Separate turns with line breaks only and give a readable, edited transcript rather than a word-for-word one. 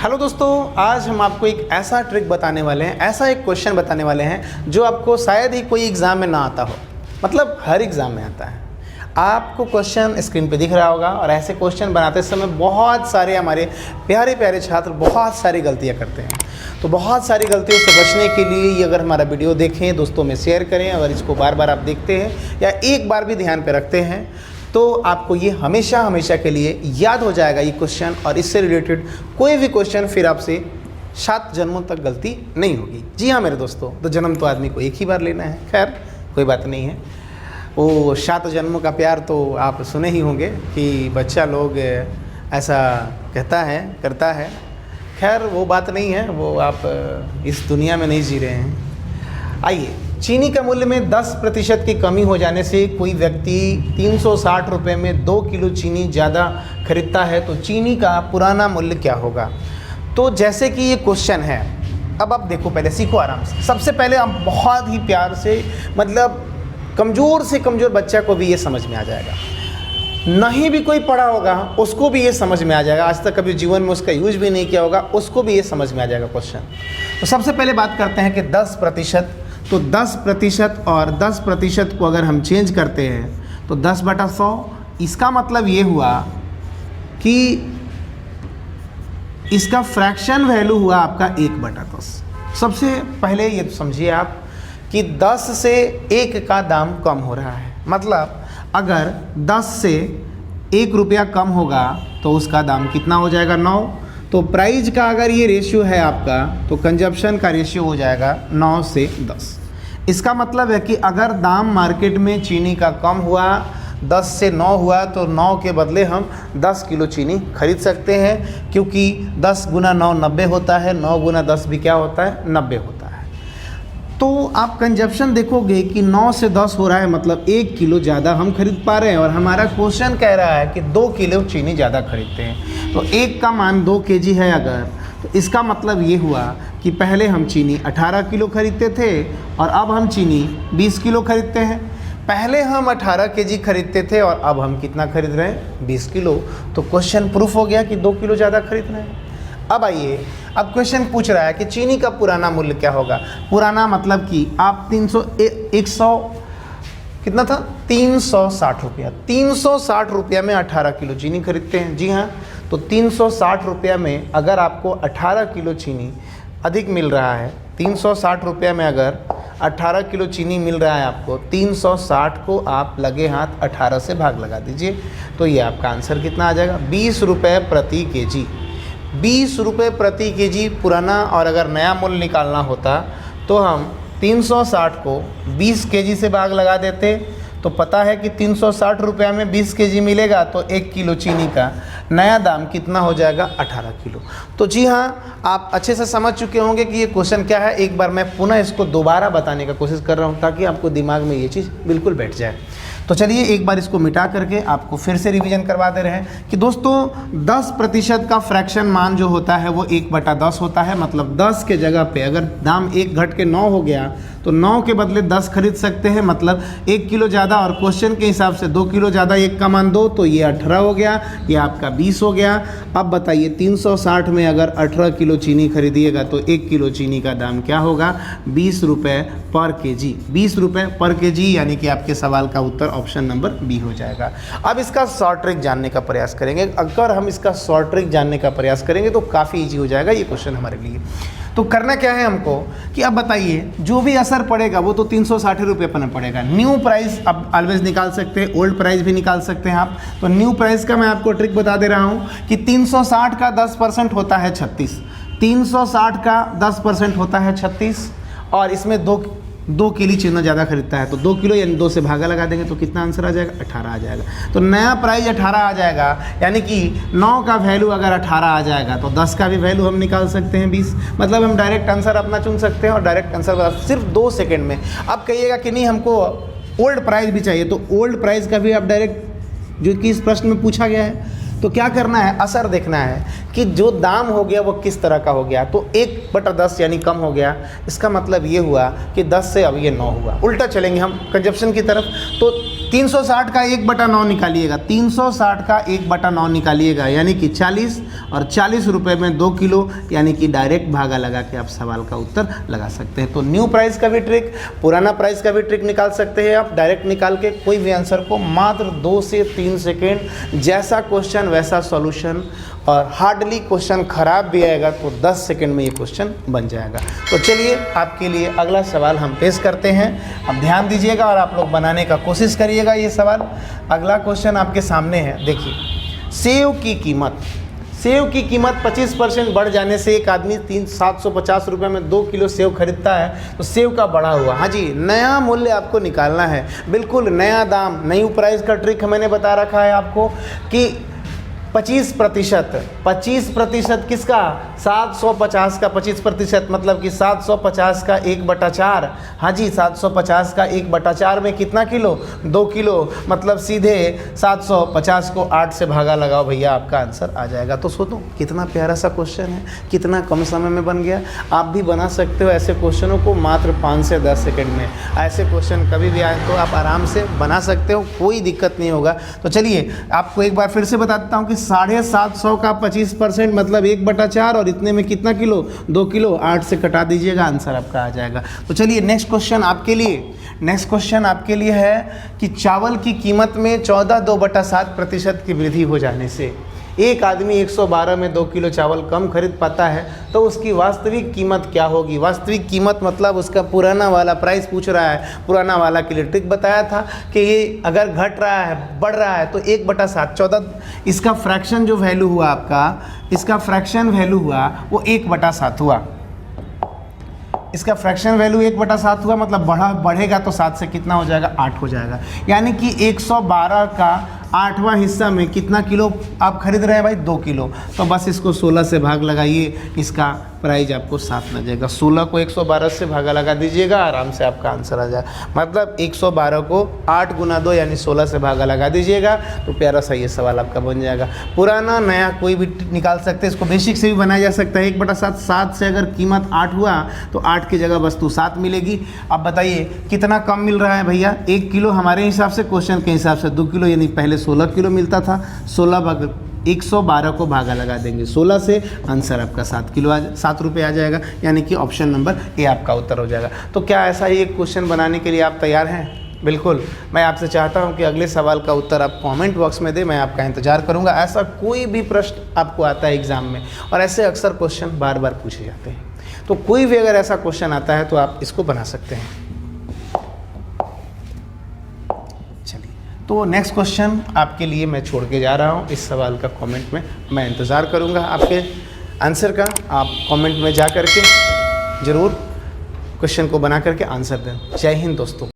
Hello दोस्तों, आज हम आपको एक ऐसा ट्रिक बताने वाले हैं, ऐसा एक क्वेश्चन बताने वाले हैं जो आपको शायद ही कोई एग्ज़ाम में ना आता हो। मतलब हर एग्ज़ाम में आता है। आपको क्वेश्चन स्क्रीन पे दिख रहा होगा और ऐसे क्वेश्चन बनाते समय बहुत सारे हमारे प्यारे प्यारे छात्र बहुत सारी गलतियाँ करते हैं। तो बहुत सारी गलतियों से बचने के लिए ये अगर हमारा वीडियो देखें, दोस्तों में शेयर करें, अगर इसको बार बार आप देखते हैं या एक बार भी ध्यान पे रखते हैं तो आपको ये हमेशा हमेशा के लिए याद हो जाएगा ये क्वेश्चन, और इससे रिलेटेड कोई भी क्वेश्चन फिर आपसे 7 जन्मों तक गलती नहीं होगी। जी हाँ मेरे दोस्तों, तो जन्म तो आदमी को एक ही बार लेना है। खैर कोई बात नहीं है, वो 7 जन्मों का प्यार तो आप सुने ही होंगे कि बच्चा लोग ऐसा कहता है करता है। खैर वो बात नहीं है, वो आप इस दुनिया में नहीं जी रहे हैं। आइए, चीनी का मूल्य में 10% की कमी हो जाने से कोई व्यक्ति 360 रुपये में 2 किलो चीनी ज़्यादा खरीदता है, तो चीनी का पुराना मूल्य क्या होगा। तो जैसे कि ये क्वेश्चन है, अब आप देखो, पहले सीखो आराम से। सबसे पहले आप बहुत ही प्यार से, मतलब कमज़ोर से कमज़ोर बच्चा को भी ये समझ में आ जाएगा, नहीं भी कोई पढ़ा होगा उसको भी ये समझ में आ जाएगा, आज तक कभी जीवन में उसका यूज भी नहीं किया होगा उसको भी ये समझ में आ जाएगा क्वेश्चन। तो सबसे पहले बात करते हैं कि 10%, तो 10% और 10% को अगर हम चेंज करते हैं तो 10/100, इसका मतलब ये हुआ कि इसका फ्रैक्शन वैल्यू हुआ आपका 1/10। सबसे पहले ये समझिए आप कि 10 से 1 का दाम कम हो रहा है। मतलब अगर 10 से 1 रुपया कम होगा तो उसका दाम कितना हो जाएगा, 9। तो प्राइस का अगर ये रेशियो है आपका, तो कंजप्शन का रेशियो हो जाएगा 9 से 10। इसका मतलब है कि अगर दाम मार्केट में चीनी का कम हुआ, 10 से 9 हुआ, तो 9 के बदले हम 10 किलो चीनी खरीद सकते हैं, क्योंकि 10 गुना 9 90 होता है, 9 गुना 10 भी क्या होता है, 90 होता है। तो आप कंजप्शन देखोगे कि 9 से 10 हो रहा है, मतलब 1 किलो ज़्यादा हम खरीद पा रहे हैं। और हमारा क्वेश्चन कह रहा है कि 2 किलो चीनी ज़्यादा खरीदते हैं, तो 1 का मान 2 kg है अगर, तो इसका मतलब ये हुआ कि पहले हम चीनी 18 किलो खरीदते थे और अब हम चीनी 20 किलो खरीदते हैं। पहले हम 18 kg खरीदते थे और अब हम कितना खरीद रहे हैं, 20 किलो। तो क्वेश्चन प्रूफ हो गया कि 2 किलो ज़्यादा खरीद रहे हैं। अब आइए, अब क्वेश्चन पूछ रहा है कि चीनी का पुराना मूल्य क्या होगा। पुराना मतलब कि आप 100 कितना था, 360 रुपया। 360 रुपया में 18 किलो चीनी खरीदते हैं। जी हाँ, तो 360 रुपया में अगर आपको 18 किलो चीनी अधिक मिल रहा है, 360 रुपया में अगर 18 किलो चीनी मिल रहा है आपको, 360 को आप लगे हाथ 18 से भाग लगा दीजिए, तो ये आपका आंसर कितना आ जाएगा, 20 रुपये प्रति kg। 20 रुपये प्रति kg पुराना, और अगर नया मूल्य निकालना होता तो हम 360 को 20 kg से भाग लगा देते, तो पता है कि 360 रुपया में 20 kg मिलेगा, तो 1 किलो चीनी का नया दाम कितना हो जाएगा, 18 किलो। तो जी हाँ, आप अच्छे से समझ चुके होंगे कि ये क्वेश्चन क्या है। एक बार मैं पुनः इसको दोबारा बताने का कोशिश कर रहा हूँ ताकि आपको दिमाग में ये चीज़ बिल्कुल बैठ जाए। तो चलिए एक बार इसको मिटा करके आपको फिर से रिवीजन करवा दे रहे हैं कि दोस्तों 10% का फ्रैक्शन मान जो होता है वो 1/10 होता है। मतलब 10 के जगह पे अगर दाम 1 घट के 9 हो गया तो 9 के बदले 10 खरीद सकते हैं, मतलब 1 किलो ज़्यादा। और क्वेश्चन के हिसाब से 2 किलो ज़्यादा 1 का मान 2, तो ये 18 हो गया, ये आपका 20 हो गया। अब बताइए 360 में अगर 18 किलो चीनी खरीदिएगा तो 1 किलो चीनी का दाम क्या होगा, 20 रुपये पर kg। 20 रुपये पर kg, यानी कि आपके सवाल का उत्तर ऑप्शन नंबर बी हो जाएगा। अब इसका शॉर्ट ट्रिक जानने का प्रयास करेंगे। अगर हम इसका शॉर्ट ट्रिक जानने का प्रयास करेंगे तो काफ़ी इजी हो जाएगा ये क्वेश्चन हमारे लिए। तो करना क्या है हमको कि अब बताइए, जो भी असर पड़ेगा वो तो 360 रुपये पर पड़ेगा। न्यू प्राइस आप ऑलवेज निकाल सकते हैं, ओल्ड प्राइस भी निकाल सकते हैं आप। तो न्यू प्राइस का मैं आपको ट्रिक बता दे रहा हूँ कि 360 का 10% होता है 36। 360 का 10% होता है 36, और इसमें 2 किलो चीनी ज़्यादा खरीदता है, तो 2 किलो यानी 2 से भागा लगा देंगे तो कितना आंसर आ जाएगा, 18 आ जाएगा। तो नया प्राइस 18 आ जाएगा, यानी कि 9 का वैल्यू अगर 18 आ जाएगा तो 10 का भी वैल्यू हम निकाल सकते हैं 20। मतलब हम डायरेक्ट आंसर अपना चुन सकते हैं और डायरेक्ट आंसर बता सिर्फ 2 सेकेंड में। अब कहिएगा कि नहीं हमको ओल्ड प्राइस भी चाहिए, तो ओल्ड प्राइस का भी आप डायरेक्ट, जो कि इस प्रश्न में पूछा गया है, तो क्या करना है, असर देखना है कि जो दाम हो गया वो किस तरह का हो गया। तो 1/10 यानी कम हो गया, इसका मतलब ये हुआ कि 10 से अब ये 9 हुआ। उल्टा चलेंगे हम कंजप्शन की तरफ, तो 360 का 1/9 निकालिएगा, 360 का 1/9 निकालिएगा, यानी कि 40, और 40 रुपये में 2 किलो, यानी कि डायरेक्ट भागा लगा के आप सवाल का उत्तर लगा सकते हैं। तो न्यू प्राइस का भी ट्रिक, पुराना प्राइस का भी ट्रिक निकाल सकते हैं आप, डायरेक्ट निकाल के कोई भी आंसर को मात्र 2 से 3 सेकेंड, जैसा क्वेश्चन वैसा सॉल्यूशन, और हार्डली क्वेश्चन खराब भी आएगा तो 10 सेकंड में ये क्वेश्चन बन जाएगा। तो चलिए आपके लिए अगला सवाल हम पेश करते हैं, अब ध्यान दीजिएगा और आप लोग बनाने का कोशिश करिएगा ये सवाल। अगला क्वेश्चन आपके सामने है, देखिए, सेव की कीमत 25% बढ़ जाने से एक आदमी 750 रुपये में 2 किलो सेव खरीदता है, तो सेव का बढ़ा हुआ, हाँ जी, नया मूल्य आपको निकालना है, बिल्कुल नया दाम, न्यू प्राइस का ट्रिक मैंने बता रखा है आपको कि 25% किसका, 750 का 25%, मतलब कि 750 का 1/4, हाँ जी, 750 का 1/4 में कितना किलो, 2 किलो, मतलब सीधे 750 को 8 से भागा लगाओ भैया, आपका आंसर आ जाएगा। तो सोचो कितना प्यारा सा क्वेश्चन है, कितना कम समय में बन गया। आप भी बना सकते हो ऐसे क्वेश्चनों को मात्र 5 से 10 सेकंड में। ऐसे क्वेश्चन कभी भी आए तो आप आराम से बना सकते हो, कोई दिक्कत नहीं होगा। तो चलिए आपको एक बार फिर से बता देता हूँ कि 750 का 25% मतलब 1/4, और इतने में कितना किलो, 2 किलो, 8 से कटा दीजिएगा, आंसर आपका आ जाएगा। तो चलिए नेक्स्ट क्वेश्चन आपके लिए है कि चावल की कीमत में 14.2/7% की वृद्धि हो जाने से एक आदमी 112 में 2 किलो चावल कम खरीद पाता है, तो उसकी वास्तविक कीमत क्या होगी। वास्तविक कीमत मतलब उसका पुराना वाला प्राइस पूछ रहा है, पुराना वाला के लिए ट्रिक बताया था कि ये अगर घट रहा है, बढ़ रहा है, तो 1/7, 14, इसका फ्रैक्शन जो वैल्यू हुआ आपका, इसका फ्रैक्शन वैल्यू हुआ वो 1/7 हुआ, इसका फ्रैक्शन वैल्यू 1/7 हुआ, मतलब बढ़ेगा तो 7 से कितना हो जाएगा, 8 हो जाएगा, यानी कि 112 का 8वां हिस्सा में कितना किलो आप खरीद रहे हैं भाई, 2 किलो, तो बस इसको 16 से भाग लगाइए, इसका प्राइस आपको 7 मिल जाएगा। 16 को 112 से भागा लगा दीजिएगा, आराम से आपका आंसर आ जाएगा, मतलब 112 को 8 गुना 2 यानी 16 से भागा लगा दीजिएगा, तो प्यारा सा ये सवाल आपका बन जाएगा। पुराना नया कोई भी निकाल सकते हैं, इसको बेसिक से भी बनाया जा सकता है। 1/7, 7 से अगर कीमत 8 हुआ तो 8 की जगह वस्तु 7 मिलेगी। अब बताइए कितना कम मिल रहा है भैया, 1 किलो हमारे हिसाब से, क्वेश्चन के हिसाब से 2 किलो, यानी पहले 16 किलो मिलता था, 112 को भागा लगा देंगे 16 से, आंसर आपका 7 रुपये आ जाएगा, यानी कि ऑप्शन नंबर ए आपका उत्तर हो जाएगा। तो क्या ऐसा ही एक क्वेश्चन बनाने के लिए आप तैयार हैं? बिल्कुल। मैं आपसे चाहता हूं कि अगले सवाल का उत्तर आप कमेंट बॉक्स में दें, मैं आपका इंतजार करूंगा। ऐसा कोई भी प्रश्न आपको आता है एग्ज़ाम में, और ऐसे अक्सर क्वेश्चन बार बार पूछे जाते हैं, तो कोई भी अगर ऐसा क्वेश्चन आता है तो आप इसको बना सकते हैं। तो नेक्स्ट क्वेश्चन आपके लिए मैं छोड़ के जा रहा हूँ, इस सवाल का कमेंट में मैं इंतज़ार करूँगा आपके आंसर का। आप कमेंट में जा करके ज़रूर क्वेश्चन को बना करके आंसर दें। जय हिंद दोस्तों।